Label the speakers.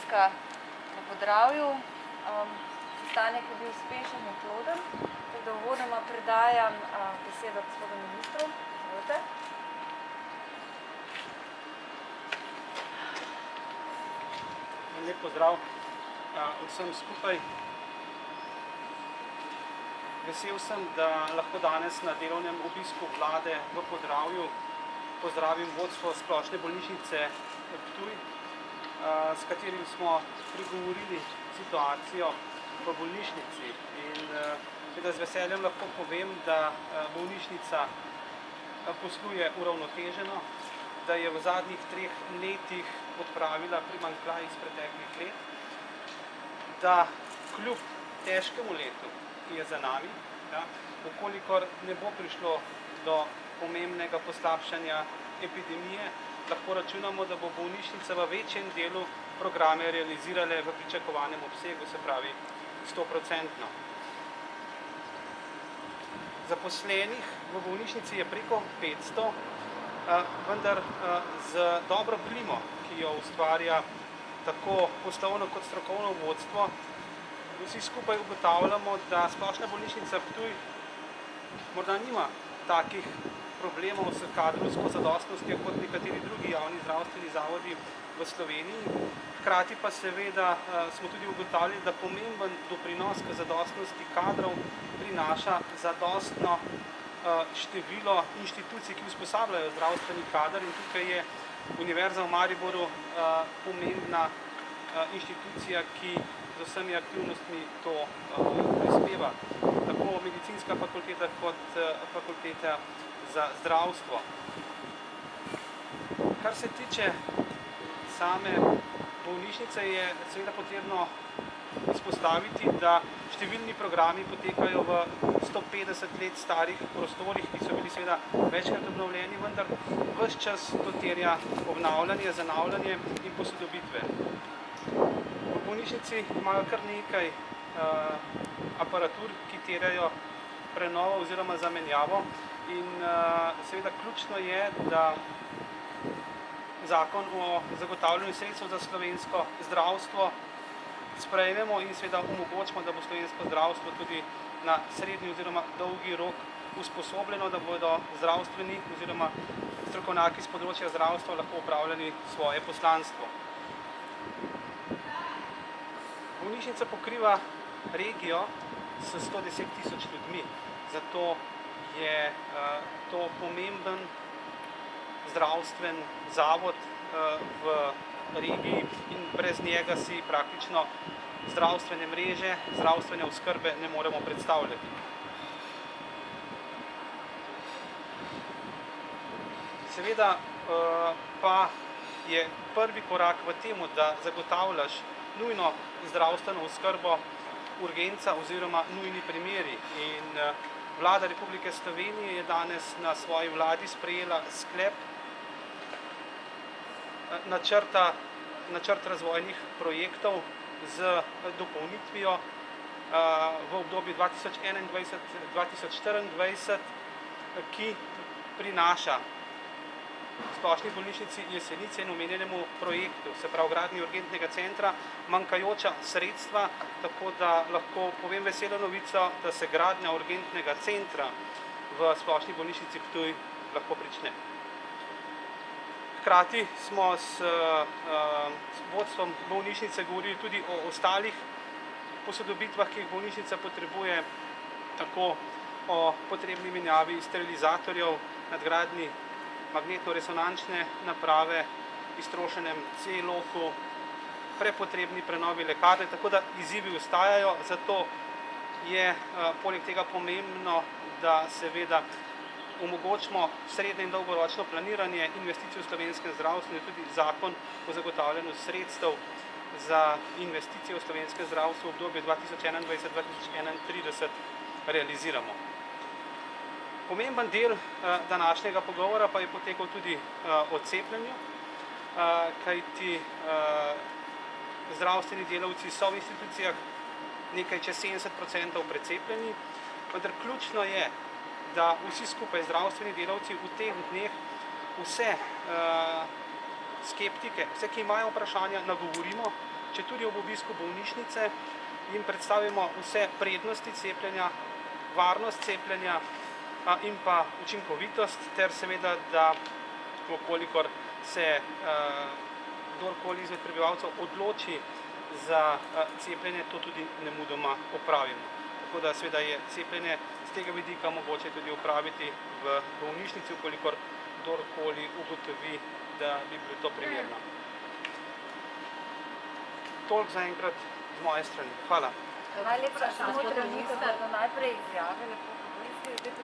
Speaker 1: obiska v Podravju. Sestanek je bil uspešen in ploden, tako da uvodoma predajam besedo gospodu ministru. Izvolite.
Speaker 2: Lep pozdrav vsem skupaj. Vesel sem, da lahko danes na delovnem obisku vlade v Podravju pozdravim vodstvo Splošne bolnišnice Ptuj, s katerim smo pregovorili situacijo v bolnišnici. In z veseljem lahko povem, da bolnišnica posluje uravnoteženo, da je v zadnjih 3 letih odpravila primanjkljaj iz preteklih let, da kljub težkemu letu, ki je za nami, ukolikor ne bo prišlo do pomembnega poslabšanja epidemije, lahko računamo, da bo bolnišnica v večjem delu programe realizirale v pričakovanem obsegu, se pravi 100%. Zaposlenih v bolnišnici je preko 500, vendar z dobro klimo, ki jo ustvarja tako poslovno kot strokovno vodstvo, vsi skupaj ugotavljamo, da Splošna bolnišnica Ptuj morda nima takih problemov s kadrovsko zadostnostjo kot nekateri drugi javni zdravstveni zavodi v Sloveniji. Hkrati pa seveda smo tudi ugotavljali, da pomemben doprinos k zadostnosti kadrov prinaša zadostno število inštitucij, ki usposabljajo zdravstveni kader, in tukaj je Univerza v Mariboru pomembna inštitucija, ki z vsemi aktivnostmi to prispeva, tako medicinska fakulteta kot fakulteta za zdravstvo. Kar se tiče same bolnišnice, je seveda potrebno izpostaviti, da številni programi potekajo v 150 let starih prostorih, ki so bili seveda večkrat obnovljeni, vendar ves čas to terja obnavljanje, zanavljanje in posodobitve. V bolnišnici imajo kar nekaj aparatur, ki terjajo prenovo oziroma zamenjavo, in seveda ključno je, da Zakon o zagotavljanju sredstev za slovensko zdravstvo sprejmemo in seveda omogočimo, da bo slovensko zdravstvo tudi na srednji oziroma dolgi rok usposobljeno, da bodo zdravstveni oziroma strokovnjaki s področja zdravstva lahko opravljali svoje poslanstvo. Bolnišnica pokriva regijo s 110 tisoč ljudmi, zato je to pomemben zdravstven zavod v regiji in brez njega si praktično zdravstvene mreže, zdravstvene oskrbe ne moremo predstavljati. Seveda pa je prvi korak v tem, da zagotavljaš nujno zdravstveno oskrbo, urgenca oziroma nujni primeri. In Vlada Republike Slovenije je danes na svoji vladi sprejela sklep načrt razvojnih projektov z dopolnitvijo v obdobju 2021-2024, ki prinaša Splošni bolnišnici Jesenice in omenjenemu projektu, se pravi gradnji urgentnega centra, manjkajoča sredstva, tako da lahko povem veselo novico, da se gradnja urgentnega centra v Splošni bolnišnici Ptuj lahko prične. Hkrati smo s vodstvom bolnišnice govorili tudi o ostalih posodobitvah, ki jih bolnišnica potrebuje, tako o potrebni menjavi sterilizatorjev, nadgradnji magnetno-resonančne naprave, iztrošenem C-loku, prepotrebni prenovi lekarne, tako da izzivi ostajajo, zato je poleg tega pomembno, da seveda omogočimo srednje in dolgoročno planiranje investicij v slovenskem zdravstvu in tudi Zakon o zagotavljanju sredstev za investicije v slovenskem zdravstvu v obdobju 2021-2031 realiziramo. Pomemben del današnjega pogovora pa je potekal tudi o cepljenju, kajti zdravstveni delavci so v institucijah nekaj čez 70% precepljeni, vendar ključno je, da vsi skupaj zdravstveni delavci v teh dneh vse skeptike, vse, ki imajo vprašanja, nagovorimo, če tudi ob obisku bolnišnice jim predstavimo vse prednosti cepljenja, varnost cepljenja in pa učinkovitost, ter seveda, da okolikor se kdorkoli izmed prebivalcev odloči za cepljenje, to tudi nemudoma opravimo. Tako da seveda je cepljenje z tega vidika mogoče tudi opraviti v bolnišnici, okolikor kdorkoli ugotovi, da bi bilo to primerno. Toliko zaenkrat z moje strani. Hvala.
Speaker 1: Najlepša samo trenutek, da najprej izjave lepo povesti.